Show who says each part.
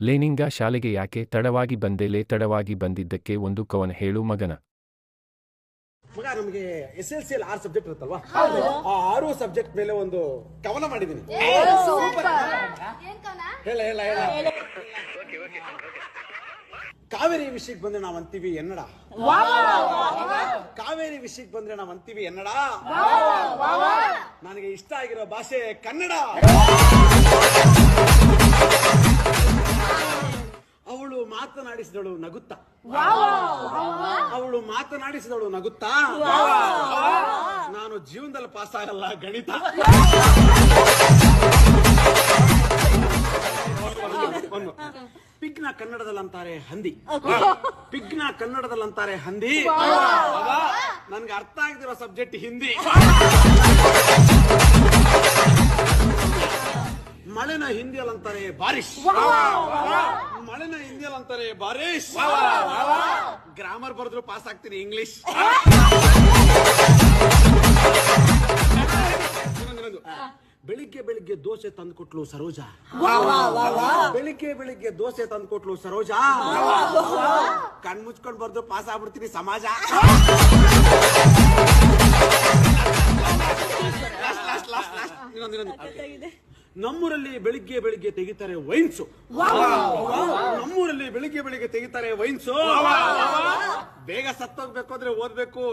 Speaker 1: ಲೇನಿಂಗ ಶಾಲೆಗೆ ಯಾಕೆ ತಡವಾಗಿ ಬಂದೇಲೆ? ತಡವಾಗಿ ಬಂದಿದ್ದಕ್ಕೆ ಒಂದು ಕವನ ಹೇಳು ಮಗನ.
Speaker 2: ಮಗ, ನಮಗೆ SLC ಅಲ್ಲಿ 6 ಸಬ್ಜೆಕ್ಟ್ ಇರುತ್ತಲ್ವಾ? ಆ 6 ಸಬ್ಜೆಕ್ಟ್ ಮೇಲೆ ಒಂದು ಕವನ ಮಾಡಿದೀನಿ. ಹೇಳ ಹೇಳ ಹೇಳ. ಕಾವೇರಿ ವಿಷಯಕ್ಕೆ ಬಂದ್ರೆ ನಾವ್ ಅಂತೀವಿ ಎನ್ನಡ. ಕಾವೇರಿ ವಿಷಯಕ್ಕೆ ಬಂದ್ರೆ ನಾವ್ ಅಂತೀವಿ ಎನ್ನಡ. ನನಗೆ ಇಷ್ಟ ಆಗಿರೋ ಭಾಷೆ ಕನ್ನಡ. ಅವಳು ಮಾತನಾಡಿಸಿದಳು ನಗುತ್ತಾ. ಅವಳು ಮಾತನಾಡಿಸಿದಳು ನಗುತ್ತಾ. ನಾನು ಜೀವನದಲ್ಲಿ ಪಾಸ್ ಆಗಲ್ಲ ಗಣಿತ. ಪಿಗ್ನ ಕನ್ನಡದಲ್ಲಂತಾರೆ ಹಂದಿ. ಪಿಗ್ನ ಕನ್ನಡದಲ್ಲಂತಾರೆ ಹಂದಿ. ನನ್ಗೆ ಅರ್ಥ ಆಗದಿರೋ ಸಬ್ಜೆಕ್ಟ್ ಹಿಂದಿ. ಮಳೆನ ಹಿಂದಿಯಲ್ಲಂತಾರೆ ಬಾರಿಶ್. ಮಳೆನ ಹಿಂದಿಯಲ್ಲಂತಾರೆ ಬಾರಿಶ್. ಗ್ರಾಮರ್ ಬರೆದ್ರು ಪಾಸ್ ಆಗ್ತೀನಿ ಇಂಗ್ಲಿಷ್. ಬೆಳಿಗ್ಗೆ ಬೆಳಿಗ್ಗೆ ದೋಸೆ ತಂದ್ಕೊಟ್ಲು ಸರೋಜಾ. ಬೆಳಿಗ್ಗೆ ಬೆಳಿಗ್ಗೆ ದೋಸೆ ತಂದ್ಕೊಟ್ಲು ಸರೋಜಾ. ಕಣ್ ಮುಚ್ಕೊಂಡ್ ಬರ್ದು ಪಾಸ್ ಆಗ್ಬಿಡ್ತೀನಿ ಸಮಾಜ. ನಮ್ಮೂರಲ್ಲಿ ಬೆಳಿಗ್ಗೆ ಬೆಳಿಗ್ಗೆ ತೆಗಿತಾರೆ ವೈನ್ಸು. ನಮ್ಮೂರಲ್ಲಿ ಬೆಳಿಗ್ಗೆ ಬೆಳಿಗ್ಗೆ ತೆಗಿತಾರೆ ವೈನ್ಸು. ಬೇಗ ಸತ್ತೋಗ್ಬೇಕು ಅಂದ್ರೆ ಓದ್ಬೇಕು.